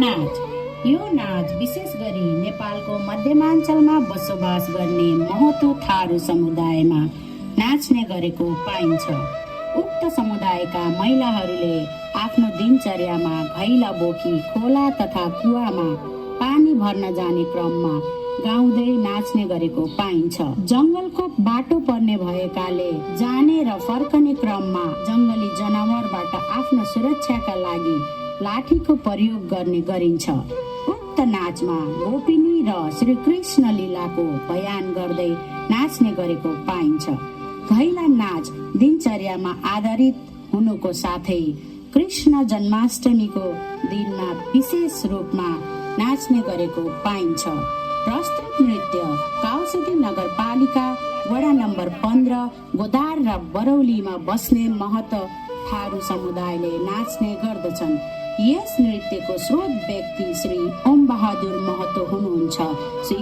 नाच। यो नाच विशेष गरी नेपालको मध्यमाञ्चलमा बसोबास गर्ने महतो थारू समुदायमा नाच्ने गरेको पाइन्छ। उक्त समुदायका महिलाहरूले आफ्नो दिनचर्यामा घैला बोकी खोला तथा कुवामा पानी भर्न जाने क्रममा गाउँदै नाच्ने गरेको पाइन्छ। जङ्गलको बाटो पर्ने भएकाले जाने र फर्कने क्रममा जङ्गली जनावरबाट आफ्नो सुरक्षाका लागि लाठीको प्रयोग गर्ने गरिन्छ। उक्त नाचमा गोपिनी र श्रीकृष्ण लीलाको बयान गर्दै नाच्ने गरेको पाइन्छ। घैला नाच दिनचर्यामा आधारित हुनुको साथै कृष्ण जन्माष्टमीको दिनमा विशेष रूपमा नाच्ने गरेको पाइन्छ। प्रस्तुत नृत्य काउसदी नगरपालिका वडा नम्बर 15 गोदार र बरौलीमा बस्ने महत थारू समुदायले नाच्ने गर्दछन्। यस नृत्यको स्रोत व्यक्ति श्री ओम बहादुर महतो हुनुहुन्छ। श्री